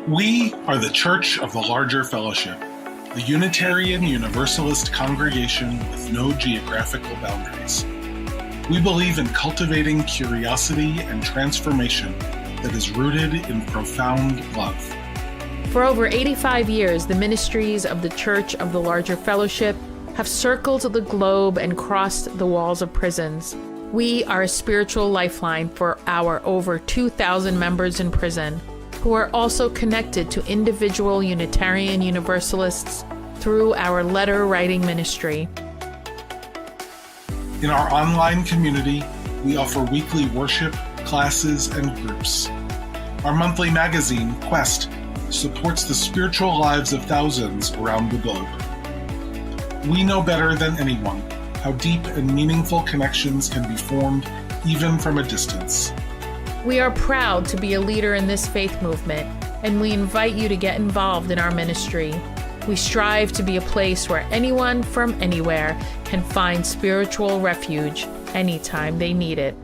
We are the Church of the Larger Fellowship, the Unitarian Universalist congregation with no geographical boundaries. We believe in cultivating curiosity and transformation that is rooted in profound love. For over 85 years, the ministries of the Church of the Larger Fellowship have circled the globe and crossed the walls of prisons. We are a spiritual lifeline for our over 2,000 members in prison, who are also connected to individual Unitarian Universalists through our letter-writing ministry. In our online community, we offer weekly worship, classes, and groups. Our monthly magazine, Quest, supports the spiritual lives of thousands around the globe. We know better than anyone how deep and meaningful connections can be formed even from a distance. We are proud to be a leader in this faith movement, and we invite you to get involved in our ministry. We strive to be a place where anyone from anywhere can find spiritual refuge anytime they need it.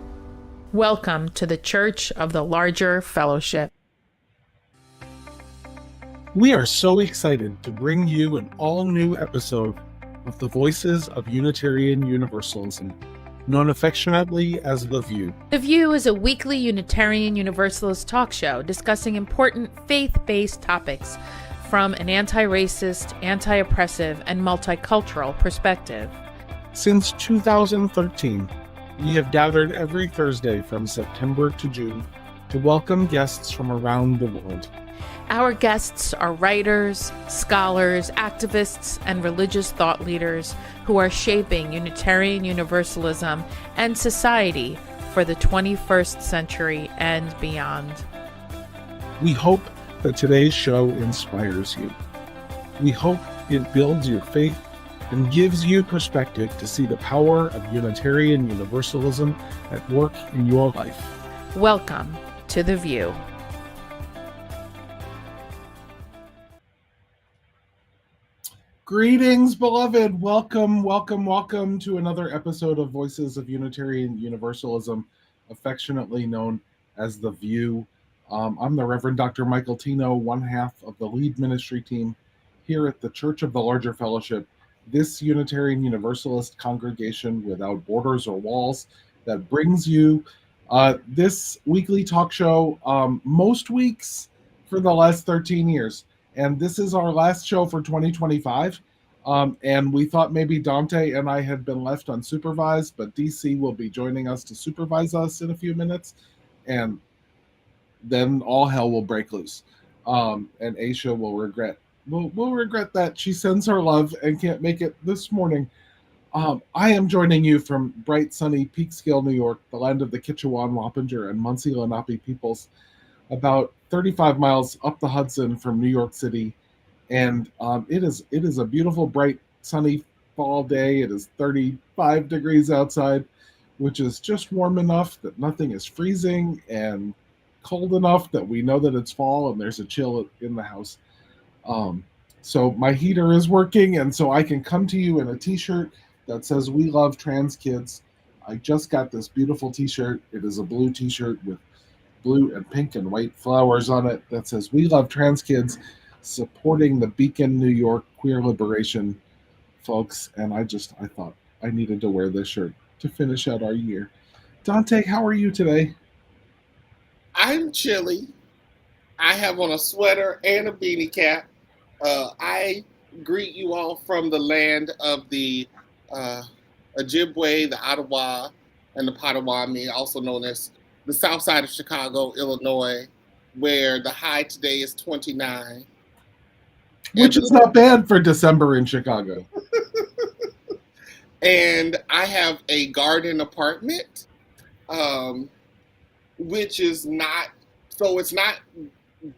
Welcome to the Church of the Larger Fellowship. We are so excited to bring you an all-new episode of the Voices of Unitarian Universalism, known affectionately as The View. The View is a weekly Unitarian Universalist talk show discussing important faith-based topics from an anti-racist, anti-oppressive, and multicultural perspective. Since 2013, we have gathered every Thursday from September to June to welcome guests from around the world. Our guests are writers, scholars, activists, and religious thought leaders who are shaping Unitarian Universalism and society for the 21st century and beyond. We hope that today's show inspires you. We hope it builds your faith and gives you perspective to see the power of Unitarian Universalism at work in your life. Welcome to The View. Greetings, beloved. Welcome to another episode of Voices of Unitarian Universalism, affectionately known as The View. I'm the Reverend Dr. Michael Tino, one half of the lead ministry team here at the Church of the Larger Fellowship, this Unitarian Universalist congregation without borders or walls that brings you this weekly talk show most weeks for the last 13 years. And this is our last show for 2025. And we thought maybe Dante and I had been left unsupervised, but DC will be joining us to supervise us in a few minutes. And then all hell will break loose. And Aisha will regret. We'll regret that. She sends her love and can't make it this morning. I am joining you from bright, sunny Peekskill, New York, the land of the Kitchewan, Wappinger, and Munsee Lenape peoples, about 35 miles up the Hudson from New York City. And it is a beautiful, bright, sunny fall day. It is 35 degrees outside, which is just warm enough that nothing is freezing and cold enough that we know that it's fall and there's a chill in the house. So my heater is working, and so I can come to you in a t-shirt that says "We Love Trans Kids." I just got this beautiful t-shirt. It is a blue t-shirt with blue and pink and white flowers on it that says "We Love Trans Kids," supporting the Beacon, New York queer liberation folks. And I thought I needed to wear this shirt to finish out our year. Dante, how are you today? I'm chilly. I have on a sweater and a beanie cap. I greet you all from the land of the Ojibwe, the Ottawa, and the Potawatomi, also known as the south side of Chicago, Illinois, where the high today is 29. Which is not bad for December in Chicago. And I have a garden apartment, which is not, so it's not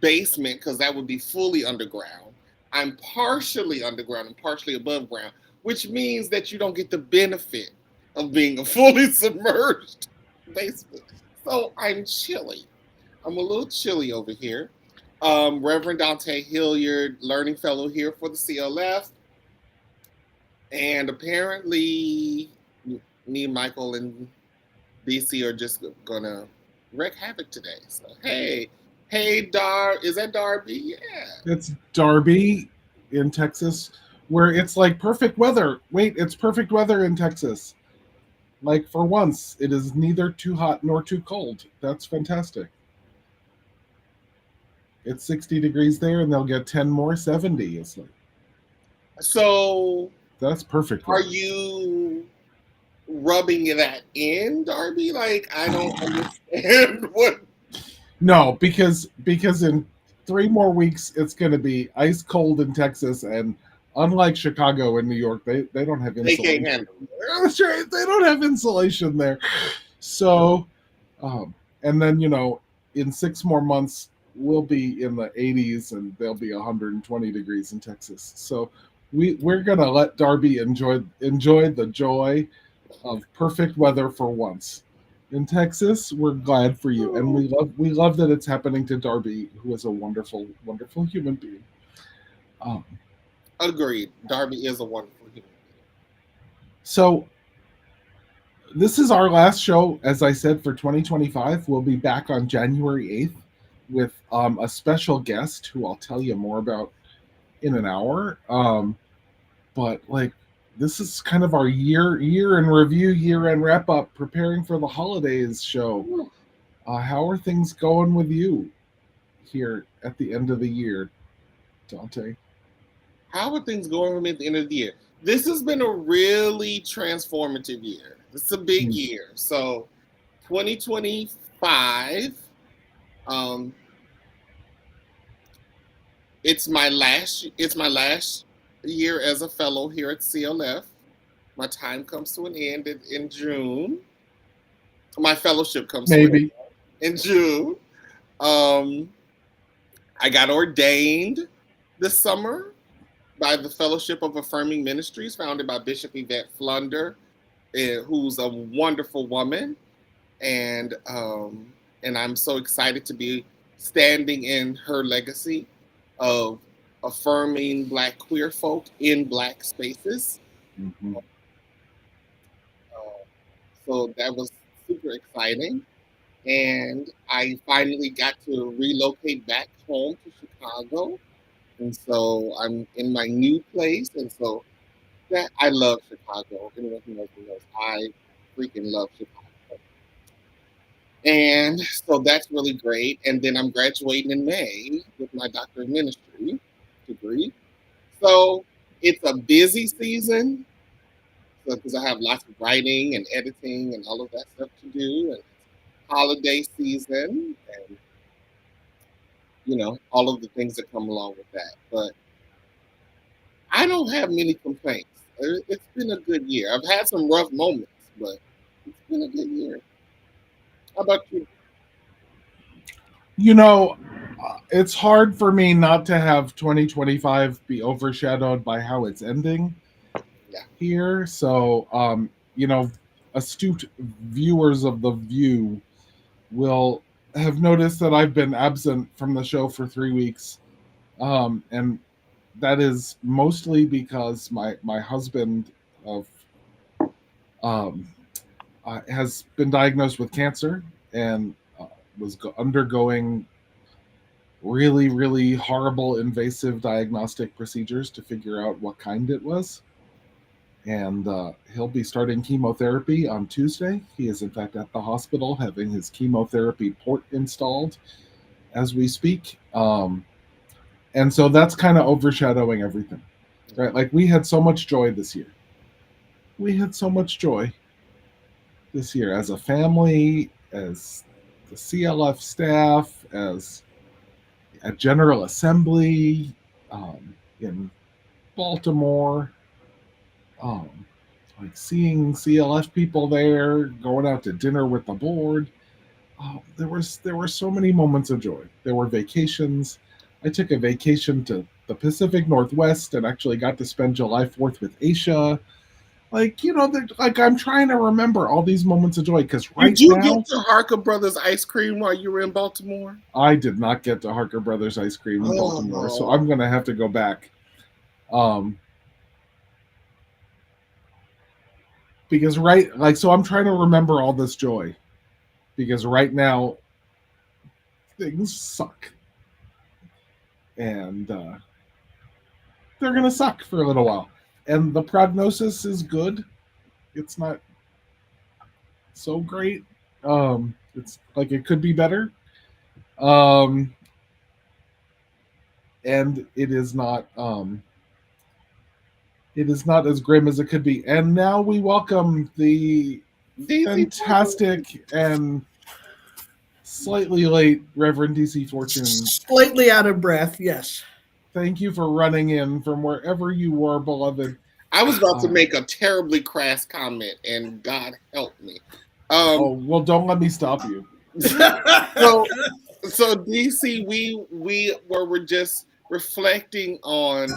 basement because that would be fully underground. I'm partially underground and partially above ground, which means that you don't get the benefit of being a fully submerged basement. So I'm chilly. I'm a little chilly over here. Reverend Dante Hilliard, learning fellow here for the CLF. And apparently me, Michael, and DC are just going to wreak havoc today. So, hey, Hey, is that Darby? Yeah. It's Darby in Texas, where it's like perfect weather. Wait, it's perfect weather in Texas. Like for once, it is neither too hot nor too cold. That's fantastic. It's 60 degrees there, and they'll get 10 more, 70. It's like So, that's perfect are weather. you rubbing that in, Darby? Like, I don't understand what. No, because in 3 more weeks it's going to be ice cold in Texas, and unlike Chicago and New York, they don't have They can't insulation. handle. That's right, they don't have insulation there. So, um, and then in 6 more months we'll be in the 80s, and they'll be 120 degrees in Texas. So we're gonna let Darby enjoy the joy of perfect weather for once. In Texas, we're glad for you, and we love that it's happening to Darby, who is a wonderful, wonderful human being. Um, Agreed. Darby is a wonderful human so this is our last show, as I said, for 2025. We'll be back on January 8th with a special guest who I'll tell you more about in an hour. But like, this is kind of our year in review, year end wrap up, preparing for the holidays show. being. How are things going with you here at the end of the year, Dante? How are things going for me at the end of the year? This has been a really transformative year. It's a big year. So 2025, um, it's my last year as a fellow here at CLF. My time comes to an end in June. My fellowship comes to an Maybe. end in June. Um, I got ordained this summer by the Fellowship of Affirming Ministries, founded by Bishop Yvette Flunder, who's a wonderful woman, and I'm so excited to be standing in her legacy of affirming Black queer folk in Black spaces. Mm-hmm. So that was super exciting, and I finally got to relocate back home to Chicago, and so I'm in my new place, and so that I love Chicago. Anyone who knows me knows I freaking love Chicago. And so that's really great. And then I'm graduating in May with my Doctor of Ministry degree. So it's a busy season because I have lots of writing and editing and all of that stuff to do. And holiday season and, all of the things that come along with that. But I don't have many complaints. It's been a good year. I've had some rough moments, but it's been a good year. How about you? It's hard for me not to have 2025 be overshadowed by how it's ending Yeah. here. So, astute viewers of The View will have noticed that I've been absent from the show for 3 weeks. And that is mostly because my husband of has been diagnosed with cancer, and was undergoing really, really horrible invasive diagnostic procedures to figure out what kind it was. And he'll be starting chemotherapy on Tuesday. He is, in fact, at the hospital having his chemotherapy port installed as we speak. And so that's kind of overshadowing everything, right? Like, we had so much joy this year. We had so much joy this year as a family, as the CLF staff, as at General Assembly in Baltimore, um, like seeing CLF people there, going out to dinner with the board. There were so many moments of joy. There were vacations. I took a vacation to the Pacific Northwest and actually got to spend July 4th with Aisha. Like, I'm trying to remember all these moments of joy, because right Did you now get to Harker Brothers ice cream while you were in Baltimore? I did not get to Harker Brothers ice cream in Baltimore, so I'm going to have to go back. Because so I'm trying to remember all this joy, because right now things suck. And they're going to suck for a little while. And the prognosis is good. It's not so great. It's like it could be better. And it is not as grim as it could be. And now we welcome the fantastic and slightly late Reverend DC Fortune. Slightly out of breath, yes. Thank you for running in from wherever you were, beloved. I was about to make a terribly crass comment, and God help me. Well, don't let me stop you. So DC, we were just reflecting on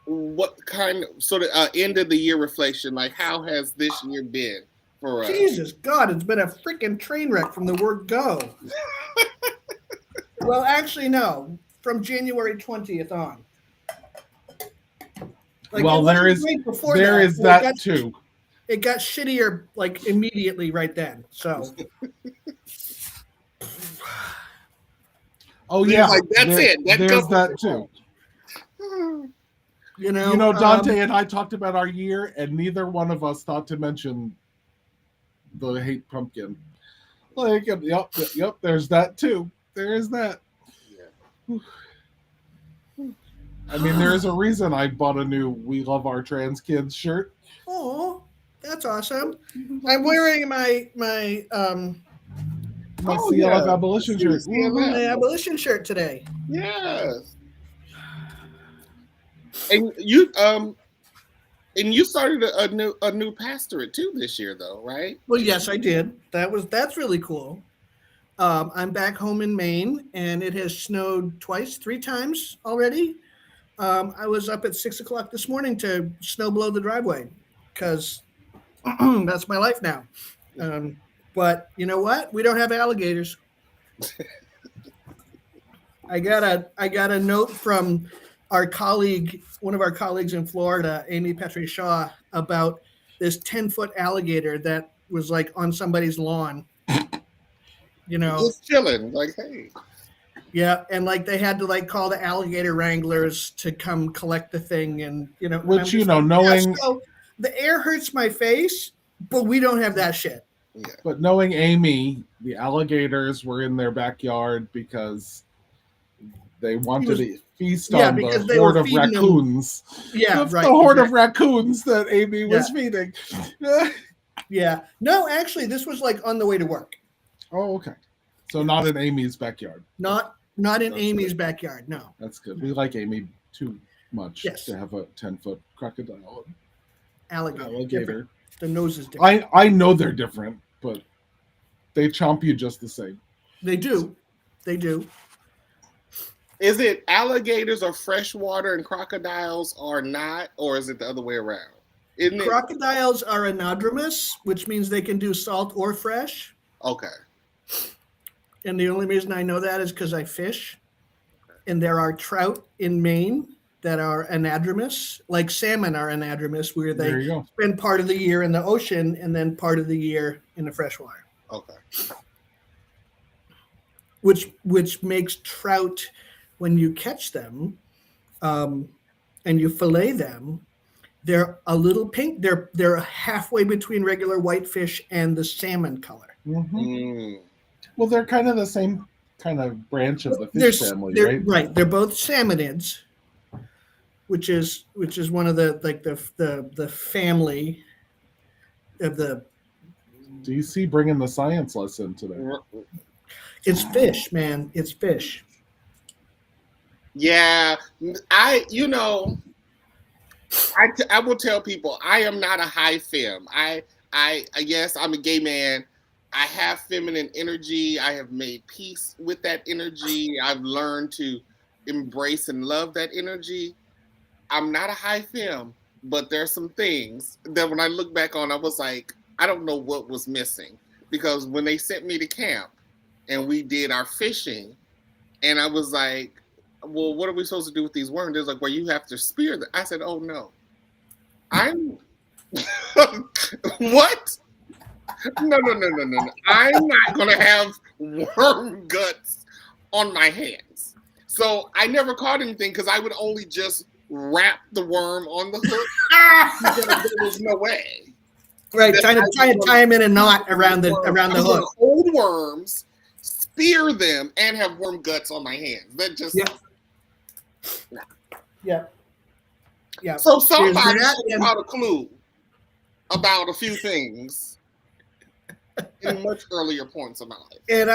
what kind of sort of end of the year reflection, like how has this year been for us? Jesus God, it's been a freaking train wreck from the word go. Well, actually, no. From January 20th on. Like, well, there is that too. It got shittier like immediately right then. So. Oh yeah, like, that's it. There's that too. You know, Dante and I talked about our year, and neither one of us thought to mention the hate pumpkin. Like, yep. There's that too. There is that. Yeah. I mean, there is a reason I bought a new "We Love Our Trans Kids" shirt. Oh, that's awesome! I'm wearing my CLF abolition shirt. My abolition shirt today. Yes. And you started a new pastorate too this year, though, right? Well, yes, I did. That's really cool. I'm back home in Maine, and it has snowed three times already. I was up at 6:00 this morning to snow blow the driveway because that's my life now. But you know what? We don't have alligators. I got a note from one of our colleagues in Florida, Amy Petrie Shaw, about this 10-foot alligator that was like on somebody's lawn. You know, just chilling, like, hey. Yeah, and like they had to like call the alligator wranglers to come collect the thing, and you know, which knowing so the air hurts my face, but we don't have that shit. Yeah. But knowing Amy, the alligators were in their backyard because they wanted to feast on the horde of raccoons. Yeah, right. The horde of raccoons that Amy was feeding. Yeah. No, actually, this was like on the way to work. Oh, okay. So not in Amy's backyard. Not in Amy's backyard, no. That's good. We like Amy too much to have a 10-foot crocodile. Alligator. Different. The nose is different. I know they're different, but they chomp you just the same. They do. They do. Is it alligators or freshwater and crocodiles are not, or is it the other way around? Crocodiles are anadromous, which means they can do salt or fresh. Okay. And the only reason I know that is because I fish. And there are trout in Maine that are anadromous, like salmon are anadromous, where they spend part of the year in the ocean and then part of the year in the freshwater. Okay. Which makes trout, when you catch them and you fillet them, they're a little pink. They're halfway between regular whitefish and the salmon color. Mm-hmm. Mm. Well, they're kind of the same kind of branch of the fish family, right? Right. They're both salmonids, which is one of the family of the. Do you see bringing the science lesson today? It's fish, man. It's fish. Yeah, I will tell people I am not a high femme. Yes, I'm a gay man. I have feminine energy. I have made peace with that energy. I've learned to embrace and love that energy. I'm not a high femme, but there's some things that when I look back on, I was like, I don't know what was missing. Because when they sent me to camp and we did our fishing, and I was like, well, what are we supposed to do with these worms? They're like, well, you have to spear them. I said, oh, no. I'm... What? No. I'm not going to have worm guts on my hands. So I never caught anything because I would only just wrap the worm on the hook. Because there was no way. Right, trying to tie him in a knot around the hook. Hold worms, spear them, and have worm guts on my hands. That just yeah. So somebody should have a clue about a few things in much earlier points of my life. And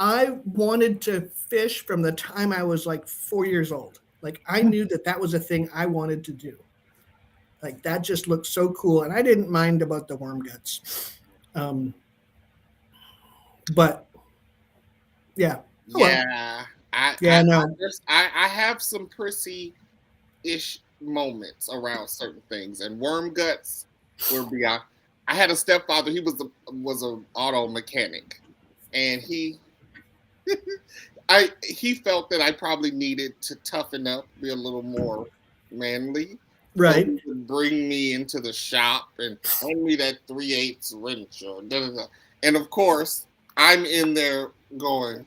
I wanted to fish from the time I was like 4 years old. Like I knew that was a thing I wanted to do. Like that just looked so cool, and I didn't mind about the worm guts. But yeah. Yeah. I have some prissy-ish moments around certain things, and worm guts were beyond. I had a stepfather. He was a auto mechanic, and he felt that I probably needed to toughen up, be a little more manly. Right. So he would bring me into the shop and hand me that 3/8 wrench or da, da, da. And of course, I'm in there going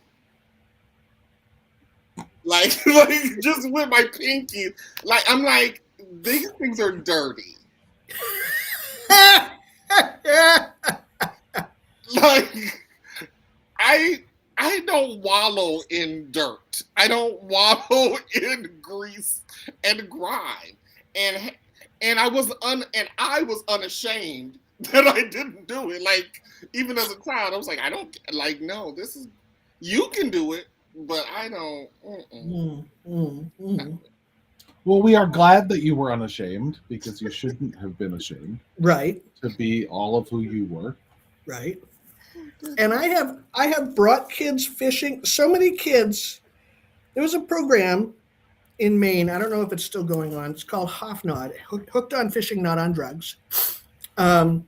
like just with my pinky. Like I'm like, these things are dirty. Like I don't wallow in dirt. I don't wallow in grease and grime. And I was unashamed that I didn't do it. Like even as a child, I was like, I don't like. No, this is you can do it, but I don't. Well, we are glad that you were unashamed because you shouldn't have been ashamed. Right. To be all of who you were. Right. And I have brought kids fishing. So many kids. There was a program in Maine. I don't know if it's still going on. It's called Hoffnod, Hooked on Fishing, Not on Drugs. Wow,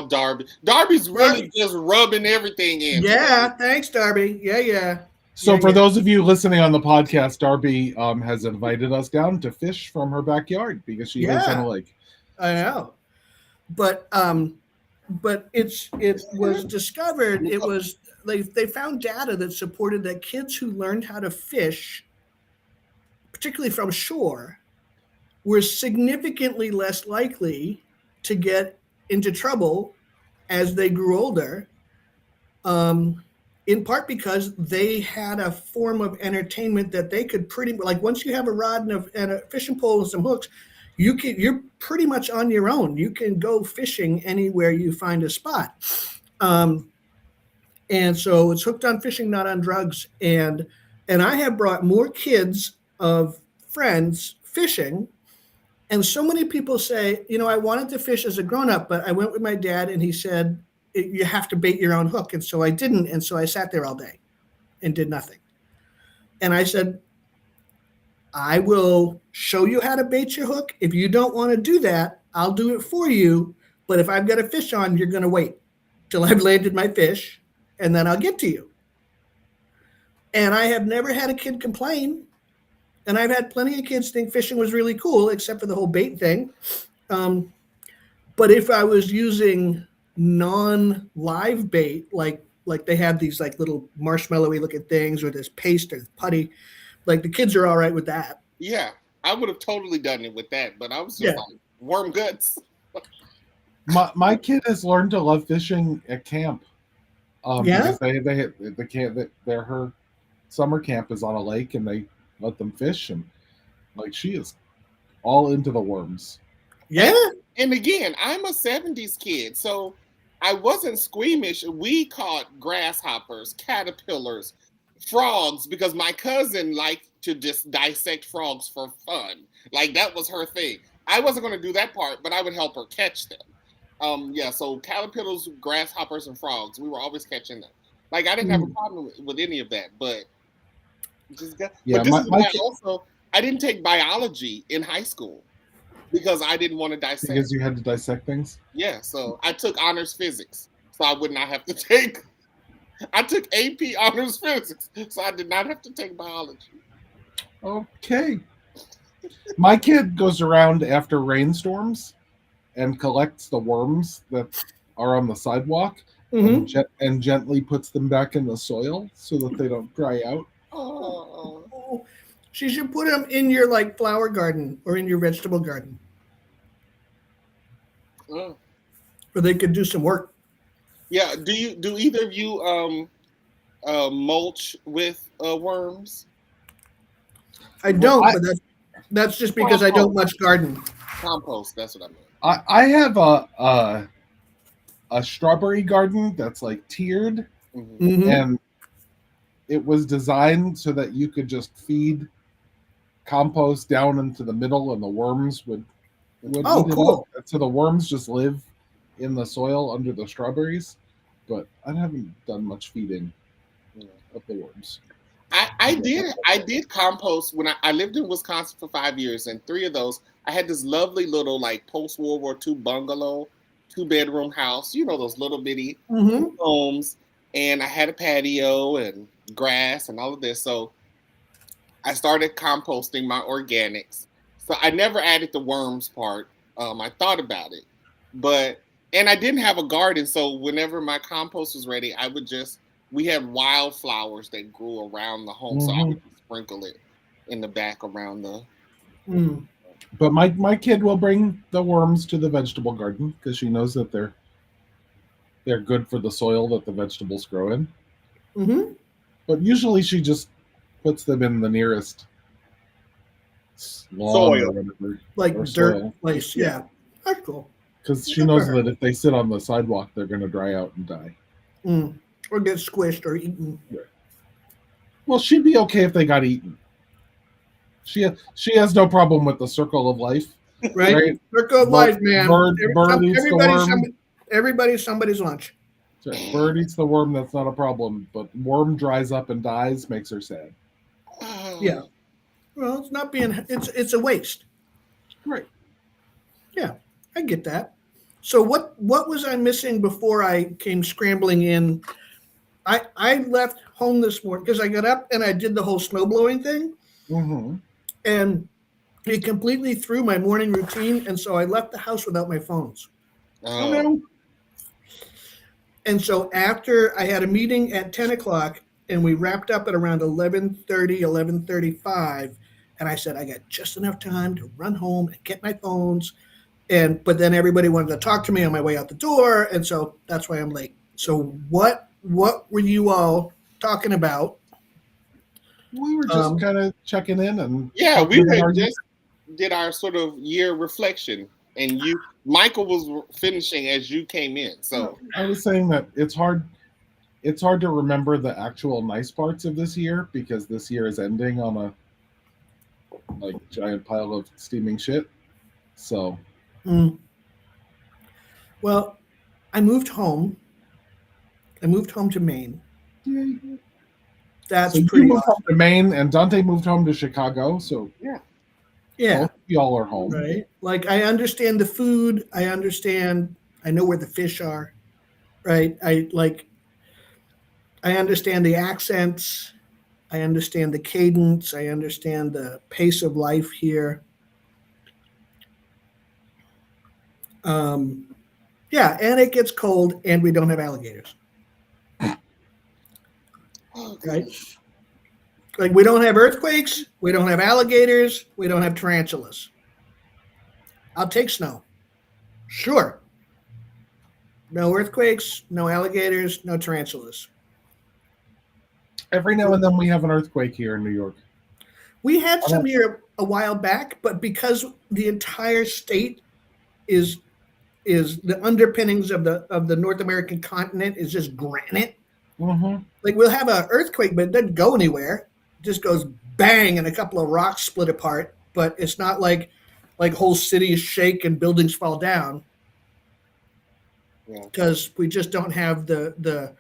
Darby. Darby's really just rubbing everything in. Yeah, thanks, Darby. Yeah. So for those of you listening on the podcast, Darby has invited us down to fish from her backyard because she lives on a lake. I know. But it was discovered, they found data that supported that kids who learned how to fish, particularly from shore, were significantly less likely to get into trouble as they grew older, in part because they had a form of entertainment that they could once you have a rod and a fishing pole and some hooks, you're pretty much on your own. You can go fishing anywhere you find a spot. And so it's Hooked on Fishing, Not on Drugs. And I have brought more kids of friends fishing. And so many people say, I wanted to fish as a grown-up, but I went with my dad and he said, you have to bait your own hook. And so I didn't. And so I sat there all day and did nothing. And I said, I will show you how to bait your hook. If you don't want to do that, I'll do it for you. But if I've got a fish on, you're going to wait till I've landed my fish, and then I'll get to you. And I have never had a kid complain. And I've had plenty of kids think fishing was really cool, except for the whole bait thing. But if I was using non-live bait, like they have these like little marshmallowy looking things or this paste or putty, like the kids are all right with that. Yeah, I would have totally done it with that, but I was just like worm guts. My kid has learned to love fishing at camp. Because her summer camp is on a lake and they let them fish, and like she is all into the worms. Yeah. And again, I'm a 70s kid, so I wasn't squeamish. We caught grasshoppers, caterpillars, frogs, because my cousin liked to just dissect frogs for fun. Like that was her thing. I wasn't going to do that part, but I would help her catch them. So caterpillars, grasshoppers, and frogs, we were always catching them. Like I didn't have a problem with any of that, but I didn't take biology in high school because I didn't want to dissect. Because you had to dissect things? Yeah, so I took honors physics, so I would not have to take. I took AP honors physics, so I did not have to take biology. Okay. My kid goes around after rainstorms and collects the worms that are on the sidewalk Mhm. and gently puts them back in the soil so that they don't dry out. Oh. Oh, so you should put them in your like flower garden or in your vegetable garden, Mm. where they could do some work. Yeah. Do either of you mulch with worms? I Well, don't, but that's just because I don't much garden. Compost. That's what I meant. I have a strawberry garden that's like tiered, Hmm. Mm-hmm. and it was designed so that you could just feed compost down into the middle, and the worms would Oh, eat it up. cool. So the worms just live in the soil under the strawberries. But I haven't done much feeding of the worms. I did compost when I lived in Wisconsin for 5 years, and 3 of those I had this lovely little like post World War II bungalow, 2-bedroom house. You know those little bitty Mm-hmm. homes, and I had a patio and grass and all of this. So I started composting my organics. So I never added the worms part. I thought about it, but and I didn't have a garden, so whenever my compost was ready, I would just we had wildflowers that grew around the home, so I Hmm. would just sprinkle it in the back around the. Mm. But my kid will bring the worms to the vegetable garden because she knows that they're good for the soil that the vegetables grow in. Mm-hmm. But usually she just puts them in the nearest lawn or Soil. whatever, Like or dirt soil, place. Yeah. Yeah. That's cool. because she Good for knows her. that if they sit on the sidewalk, they're going to dry out and die. Mm. Or get squished or eaten. Well, she'd be okay if they got eaten. She has no problem with the circle of life, Right? right? Circle of life, man. Bird eats the worm. Everybody's somebody's lunch. Bird eats the worm. That's not a problem. But worm dries up and dies, makes her sad. Yeah. Well, it's not being. It's a waste. Right. Yeah, I get that. So what was I missing before I came scrambling in? I left home this morning because I got up and I did the whole snow blowing thing, Mm-hmm. and it completely threw my morning routine. And so I left the house without my phones. Oh no. And so after I had a meeting at 10 o'clock, and we wrapped up at around 11:30, 11:35, and I said I got just enough time to run home and get my phones. But then everybody wanted to talk to me on my way out the door, and so that's why I'm late. So what were you all talking about? We were just kind of checking in and Yeah, talking we about just did our sort of year reflection, and Michael was finishing as you came in. So I was saying that it's hard to remember the actual nice parts of this year because this year is ending on a like giant pile of steaming shit. So Well, I moved home. I moved home to Maine. yay. That's So you pretty moved awesome. home to Maine and Dante moved home to Chicago. So Yeah. both of y'all are home. Right. Like I understand the food. I know where the fish are. Right. I understand the accents. I understand the cadence. I understand the pace of life here. Yeah, and it gets cold, and we don't have alligators. Right? Like we don't have earthquakes. We don't have alligators. We don't have tarantulas. I'll take snow. Sure. No earthquakes, no alligators, no tarantulas. Every now and then we have an earthquake here in New York. We had some here a while back, but because the entire state is the underpinnings of the North American continent is just granite. Mm-hmm. Like we'll have an earthquake, but it doesn't go anywhere. It just goes bang, and a couple of rocks split apart. But it's not like whole cities shake and buildings fall down because we just don't have the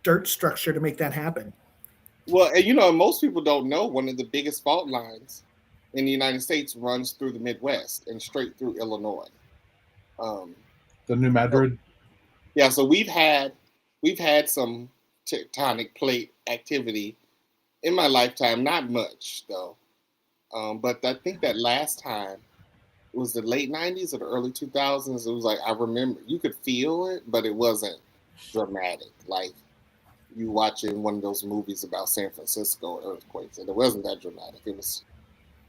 dirt structure to make that happen. Well, and most people don't know one of the biggest fault lines in the United States runs through the Midwest and straight through Illinois. The New Madrid. Yeah, so we've had some tectonic plate activity in my lifetime. Not much though, but I think that last time was the late 90s or the early 2000s. It was like, I remember you could feel it, but it wasn't dramatic. Like you watching one of those movies about San Francisco earthquakes, and it wasn't that dramatic. It was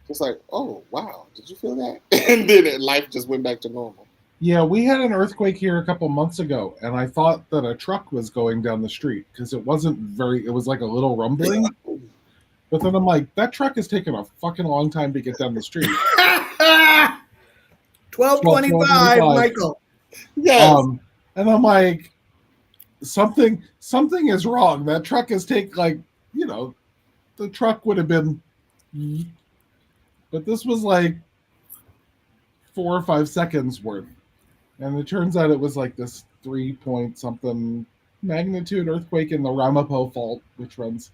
just like, oh, wow, did you feel that? And then life just went back to normal. Yeah, we had an earthquake here a couple months ago, and I thought that a truck was going down the street because it was like a little rumbling. But then I'm like, that truck is taking a fucking long time to get down the street. 12:25, Michael. Yes. And I'm like, something is wrong. That truck is the truck would have been, but this was like 4 or 5 seconds worth. And it turns out it was like this 3-point something magnitude earthquake in the Ramapo Fault, which runs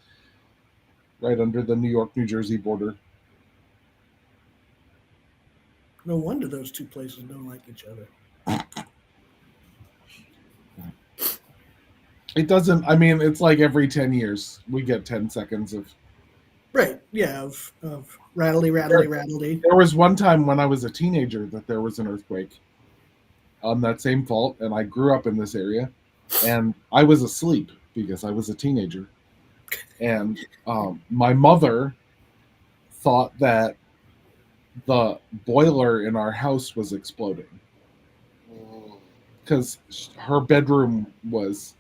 right under the New York, New Jersey border. No wonder those two places don't like each other. It doesn't, I mean, it's like every 10 years we get 10 seconds of. Right, yeah, of rattly. There was one time when I was a teenager that there was an earthquake on that same fault, and I grew up in this area, and I was asleep because I was a teenager. And my mother thought that the boiler in our house was exploding because her bedroom was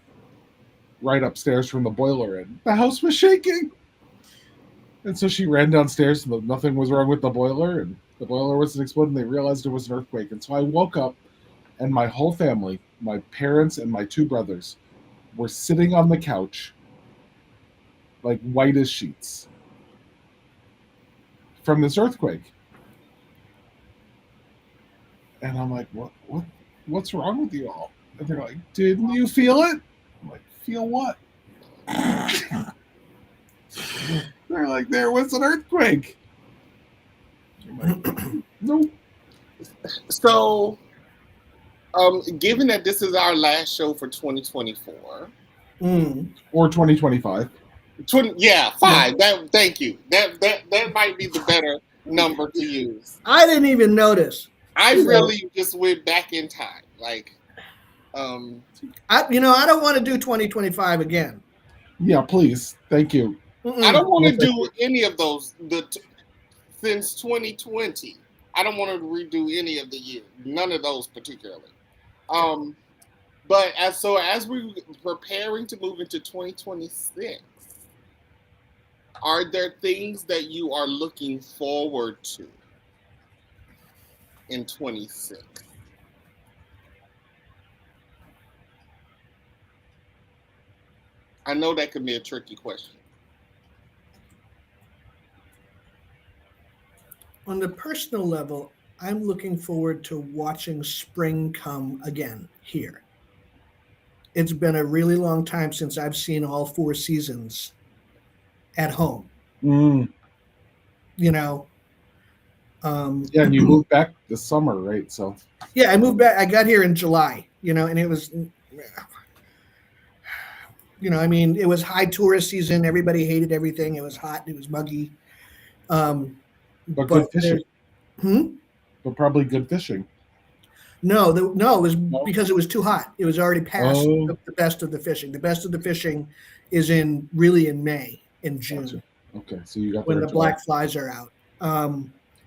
right upstairs from the boiler, and the house was shaking. And so she ran downstairs, and nothing was wrong with the boiler, and the boiler wasn't exploding. They realized it was an earthquake. And so I woke up, and my whole family, my parents and my 2 brothers, were sitting on the couch like white as sheets from this earthquake. And I'm like, what's wrong with you all? And they're like, didn't you feel it? I'm like, feel what? They're like, there was an earthquake. I'm like, nope. So, given that this is our last show for 2024, or 2025. 5. Thank you. That might be the better number to use. I didn't even notice. I really just went back in time. Like, I don't want to do 2025 again. Yeah, please. Thank you. I don't want to do any of those. Since 2020, I don't want to redo any of the years. None of those particularly. But as we're preparing to move into 2026, are there things that you are looking forward to in 26? I know that could be a tricky question. On the personal level, I'm looking forward to watching spring come again here. It's been a really long time since I've seen all 4 seasons at home. And you moved back this summer, right? So yeah, I moved back. I got here in July, and it was, it was high tourist season. Everybody hated everything. It was hot. It was muggy. But good fishing. But probably good fishing. No, it was because it was too hot. It was already past the best of the fishing. The best of the fishing is in May, in June. Gotcha. Okay, so you got when the black flies are out.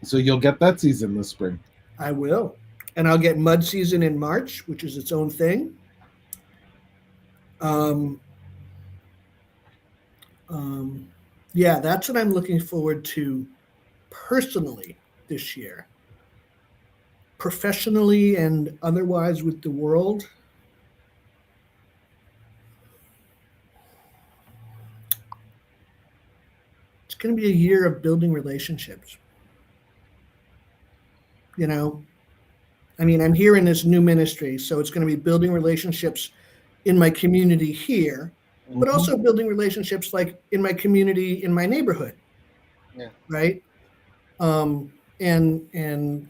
So you'll get that season this spring. I will, and I'll get mud season in March, which is its own thing. Yeah, that's what I'm looking forward to personally this year. Professionally and otherwise with the world. It's going to be a year of building relationships. I'm here in this new ministry, so it's going to be building relationships in my community here, but also building relationships like in my community, in my neighborhood. Yeah. Right. And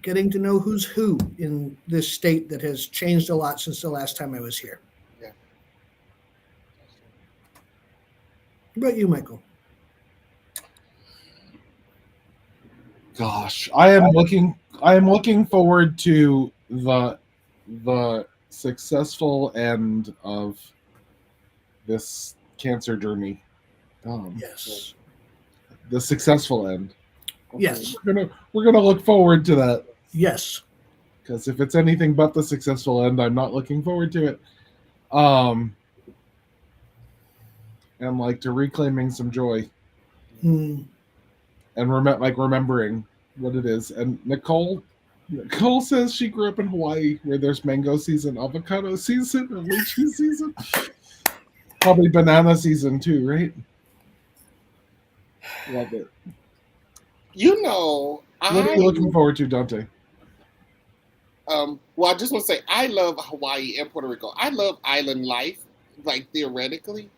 getting to know who's who in this state that has changed a lot since the last time I was here. Yeah. What about you, Michael? Gosh, I am looking I am looking forward to the successful end of this cancer journey. Yes. The successful end. Yes. We're gonna look forward to that, Yes. because if it's anything but the successful end, I'm not looking forward to it. And like to reclaiming some joy Hmm. and remembering what it is. And Nicole says she grew up in Hawaii, where there's mango season, avocado season, or lychee season. Probably banana season too, right? Love it. You know, What are you looking forward to, Dante? well, I just want to say I love Hawaii and Puerto Rico. I love island life, like theoretically.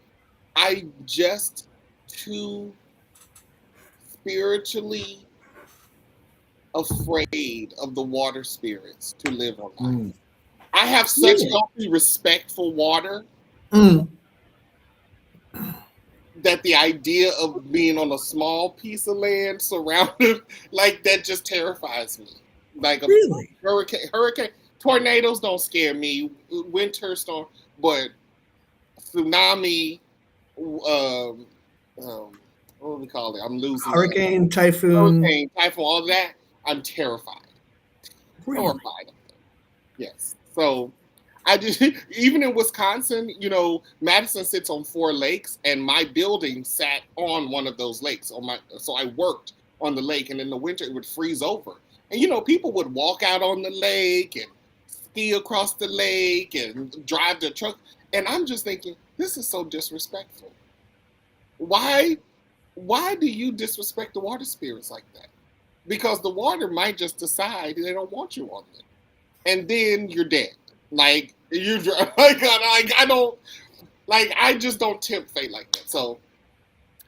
I just too spiritually afraid of the water spirits to live on land. I have such Really? healthy respect for water Mm. that the idea of being on a small piece of land surrounded like that just terrifies me. Like a Really? hurricane, tornadoes don't scare me. Winter storm, but tsunami, um, what do we call it? I'm losing Hurricane, typhoon. hurricane, typhoon, all that. I'm terrified. Really? Terrified of them. Yes. So I just even in Wisconsin, you know, Madison sits on 4 lakes, and my building sat on one of those lakes. So I worked on the lake, and in the winter it would freeze over. And you know, people would walk out on the lake and ski across the lake and drive their truck. And I'm just thinking, this is so disrespectful. Why do you disrespect the water spirits like that? Because the water might just decide they don't want you on it, and then you're dead. Like you, I don't like. I just don't tempt fate like that. So,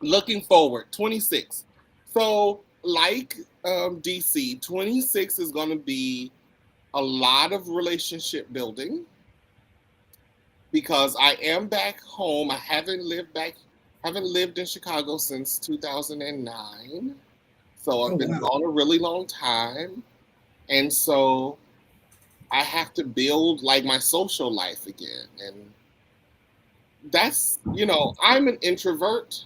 looking forward, 26. So, like DC, 26 is going to be a lot of relationship building because I am back home. I haven't lived in Chicago since 2009. So I've been gone a really long time. And so I have to build like my social life again. And that's, you know, I'm an introvert.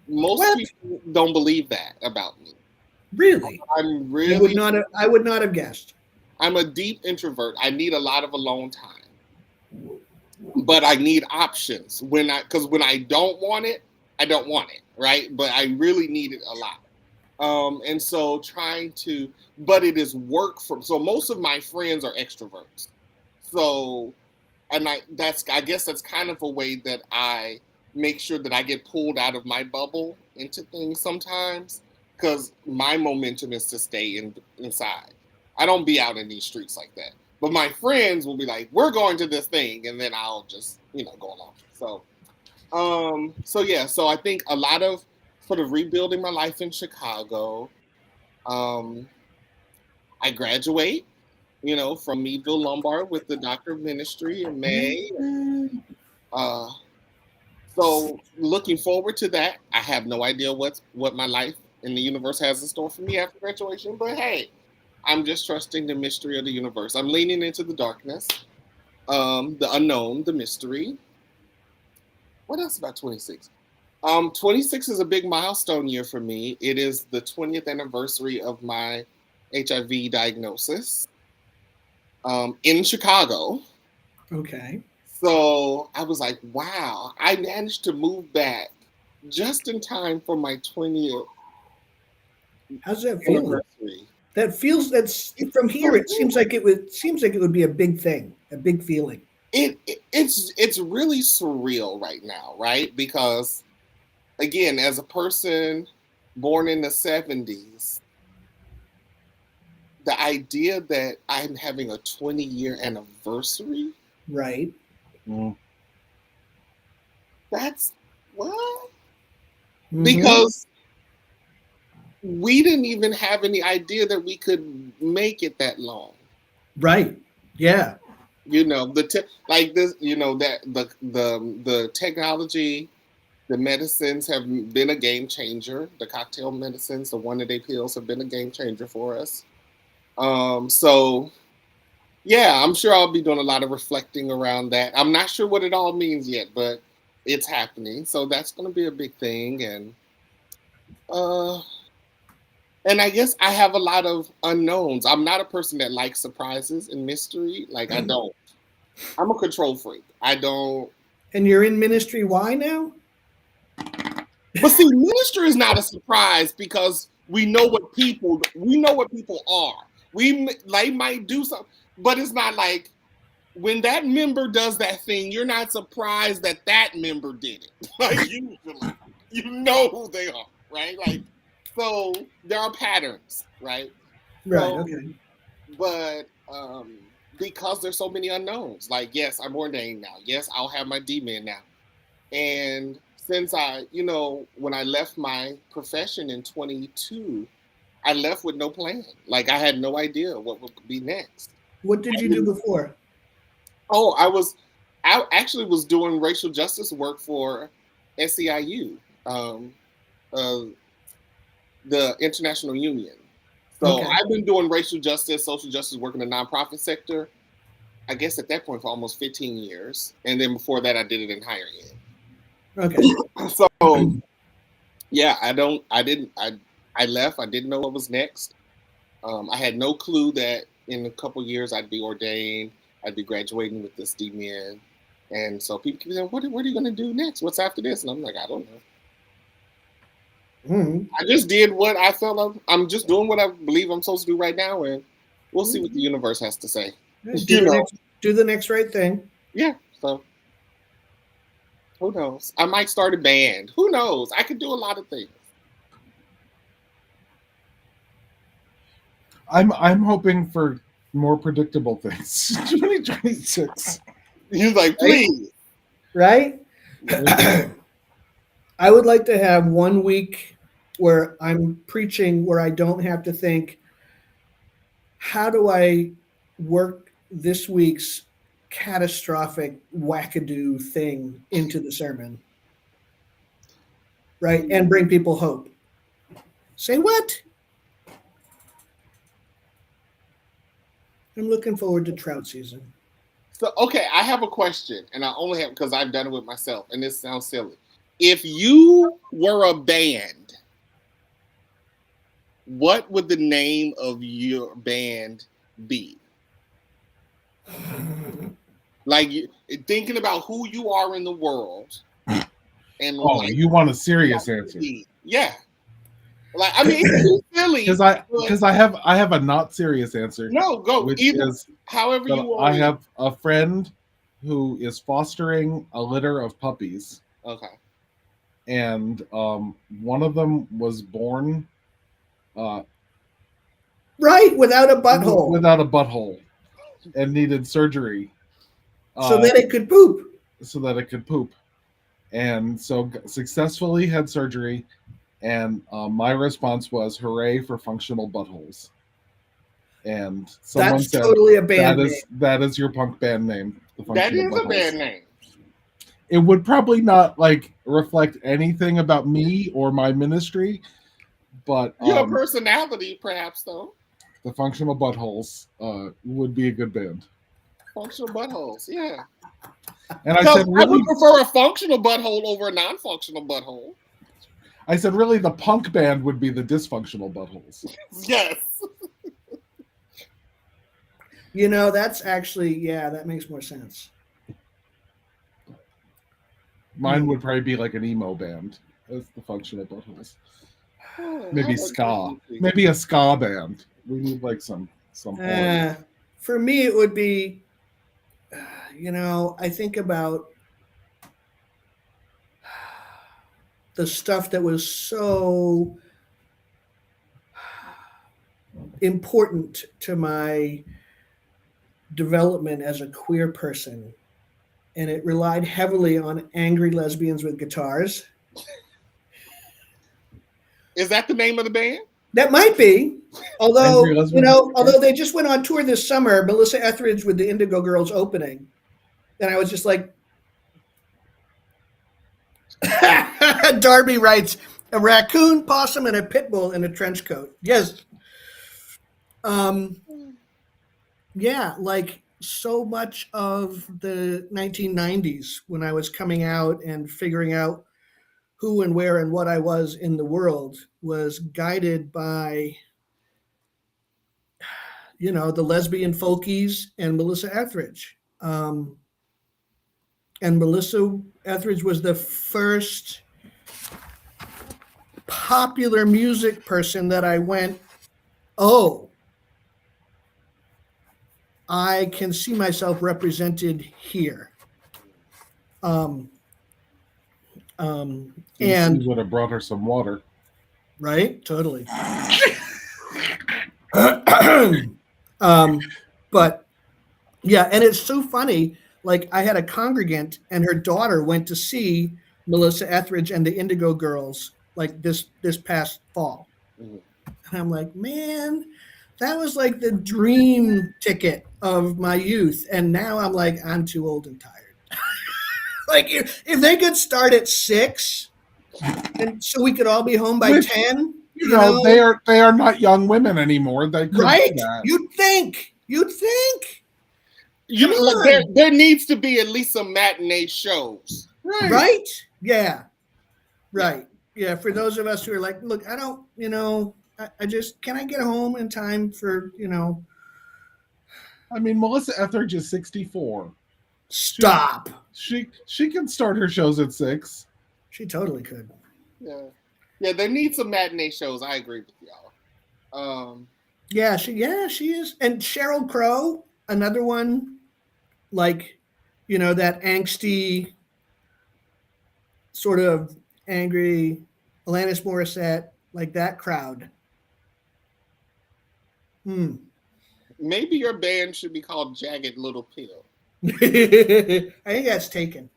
Most people don't believe that about me. Really? I'm really I would not have guessed. I'm a deep introvert. I need a lot of alone time. But I need options because when I don't want it, I don't want it, right? But I really need it a lot. And so but it is work so most of my friends are extroverts. So, and I guess that's kind of a way that I make sure that I get pulled out of my bubble into things sometimes, because my momentum is to stay inside. I don't be out in these streets like that. But my friends will be like, we're going to this thing, and then I'll just, go along. So I think a lot of sort of rebuilding my life in Chicago. I graduate, from Meadville Lombard with the Doctor of Ministry in May. So looking forward to that. I have no idea what my life in the universe has in store for me after graduation, but hey, I'm just trusting the mystery of the universe. I'm leaning into the darkness, the unknown, the mystery. What else about 26? 26 is a big milestone year for me. It is the 20th anniversary of my HIV diagnosis in Chicago. Okay. So I was like, wow, I managed to move back just in time for my 20th How's that feel? anniversary. That's from here. It seems like it would be a big thing, a big feeling. It's really surreal right now, right? Because again, as a person born in the 70s, the idea that I'm having a 20-year anniversary, right? That's what? Mm-hmm. Because we didn't even have any idea that we could make it that long. Right. Yeah. The technology, the medicines have been a game changer. The cocktail medicines, the one-a-day pills have been a game changer for us. So yeah, I'm sure I'll be doing a lot of reflecting around that. I'm not sure what it all means yet, but it's happening. So that's going to be a big thing. Uh, and I guess I have a lot of unknowns. I'm not a person that likes surprises and mystery. Like I don't. I'm a control freak. I don't. And you're in ministry. Why now? But see, ministry is not a surprise because we know what people are. They might do something, but it's not like when that member does that thing, you're not surprised that that member did it. Like usually, you know who they are, right? Like, so there are patterns, right? Right. So, Okay. But because there's so many unknowns, like yes, I'm ordained now. Yes, I'll have my D-men now. And since when I left my profession in 22, I left with no plan. Like I had no idea what would be next. What did you do before? Oh, I actually was doing racial justice work for SEIU, the International Union. So Okay. I've been doing racial justice, social justice work in the nonprofit sector, I guess at that point for almost 15 years. And then before that, I did it in higher ed. Okay. So yeah, I left. I didn't know what was next. I had no clue that in a couple years I'd be ordained. I'd be graduating with this D-Min. And so people keep saying, what are you going to do next? What's after this? And I'm like, I don't know. Mm-hmm. I just did what I felt I'm just doing what I believe I'm supposed to do right now. And we'll see what the universe has to say. Do the next right thing. Yeah. So who knows? I might start a band. Who knows? I could do a lot of things. I'm hoping for more predictable things. 2026. He's like, please. Right? I would like to have 1 week where I'm preaching where I don't have to think, how do I work this week's catastrophic wackadoo thing into the sermon? Right? And bring people hope. Say what? I'm looking forward to trout season. So, okay, I have a question, and I only have because I've done it with myself, and this sounds silly. If you were a band, what would the name of your band be? Like thinking about who you are in the world, and you want a serious answer? Yeah. Like I mean, it's silly because I have a not serious answer. No, go which either. Is however you want. I have a friend who is fostering a litter of puppies. Okay. And one of them was born right without a butthole. And needed surgery. So that it could poop. And so successfully had surgery. And my response was, hooray for functional buttholes. And someone That's said, totally a band name. That is your punk band name. That is buttholes. A band name. It would probably not reflect anything about me or my ministry, but your personality, perhaps, though. The Functional Buttholes would be a good band. Functional Buttholes, yeah. And I said, really, I would prefer a functional butthole over a non-functional butthole. I said, really, the punk band would be the Dysfunctional Buttholes. Yes. That's actually, that makes more sense. Mine would probably be like an emo band as the Functional Buttholes. Maybe ska. Maybe a ska band. We need some. For me, it would be, I think about the stuff that was so important to my development as a queer person. And it relied heavily on angry lesbians with guitars. Is that the name of the band? That might be. Although, although they just went on tour this summer, Melissa Etheridge with the Indigo Girls opening. And I was just like, Darby writes, a raccoon, possum, and a pit bull in a trench coat. Yes. Yeah, like so much of the 1990s when I was coming out and figuring out who and where and what I was in the world was guided by, the lesbian folkies and Melissa Etheridge. And Melissa Etheridge was the first popular music person that I went, oh, I can see myself represented here. Um, DC and would have brought her some water. right, totally. But yeah, and it's so funny. Like I had a congregant, and her daughter went to see Melissa Etheridge and the Indigo Girls like this past fall, Mhm. and I'm like, man, that was like the dream ticket of my youth, and now I'm like, I'm too old and tired. Like if they could start at 6, and so we could all be home by Which, 10. they are not young women anymore. They could Right? do that. You'd think. You Come know, on. there needs to be at least some matinee shows. Right? Yeah. Right. Yeah. For those of us who are like, look, I don't, I just, can I get home in time for, I mean, Melissa Etheridge is 64. stop. She can start her shows at 6. She totally could. Yeah. Yeah, there needs some matinee shows. I agree with y'all. Yeah, she is. And Sheryl Crow, another one, like, that angsty, sort of angry Alanis Morissette, like that crowd. Maybe your band should be called Jagged Little Pill. I think that's taken.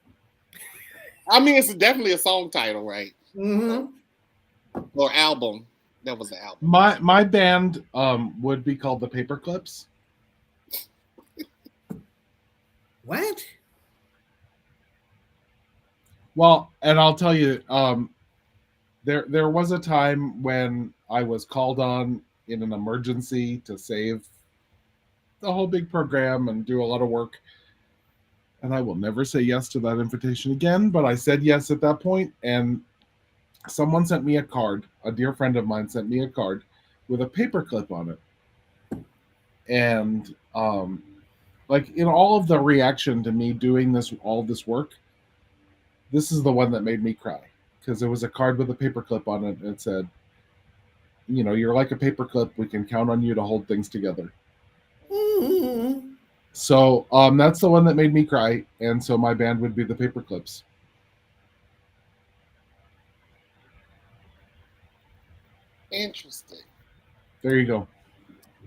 I mean, it's definitely a song title, right? Mm-hmm. Or album. That was the album. My band would be called the Paperclips. What? Well, and I'll tell you, there was a time when I was called on in an emergency to save the whole big program and do a lot of work. And I will never say yes to that invitation again, but I said yes at that point, and someone sent me a card. A dear friend of mine sent me a card with a paperclip on it. And like in all of the reaction to me doing all this work, this is the one that made me cry, because there was a card with a paperclip on it and it said, you're like a paperclip. We can count on you to hold things together. Mm-hmm. So that's the one that made me cry, and so my band would be the Paperclips. Interesting. There you go.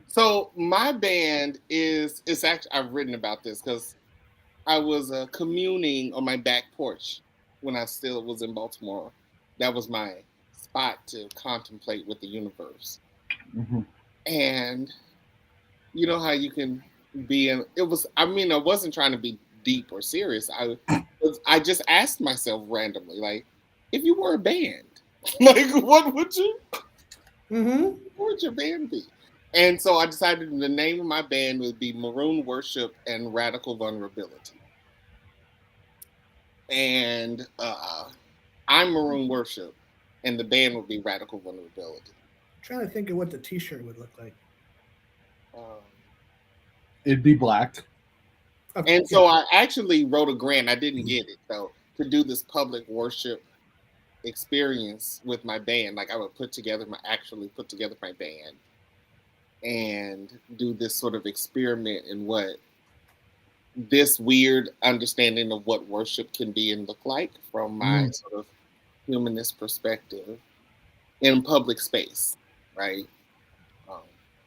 So my band it's actually, I've written about this because I was communing on my back porch when I still was in Baltimore. That was my spot to contemplate with the universe. Mm-hmm. And you know how you can be in it was, I mean, I wasn't trying to be deep or serious. I just asked myself randomly, like, if you were a band, like what would your band be? And so I decided the name of my band would be Maroon Worship and Radical Vulnerability. And I'm Maroon Worship, and the band would be Radical Vulnerability. I'm trying to think of what the T-shirt would look like. It'd be black. And so I actually wrote a grant. I didn't get it, though, to do this public worship experience with my band. Like I would put together my band and do this sort of experiment in what this weird understanding of what worship can be and look like from my sort of humanist perspective in public space, right?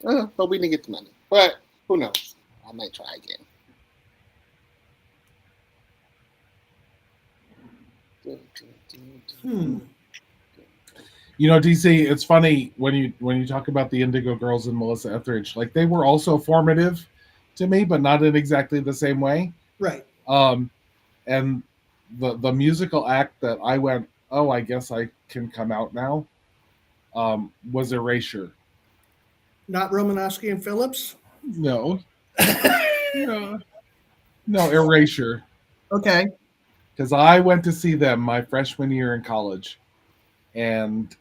But we didn't get the money. But who knows? I might try again. DC, it's funny when you talk about the Indigo Girls and Melissa Etheridge, like they were also formative to me, but not in exactly the same way. Right. And the musical act that I went, oh, I guess I can come out now, was Erasure. Not Romanowski and Phillips? No. No, no, Erasure. Okay. Because I went to see them my freshman year in college, and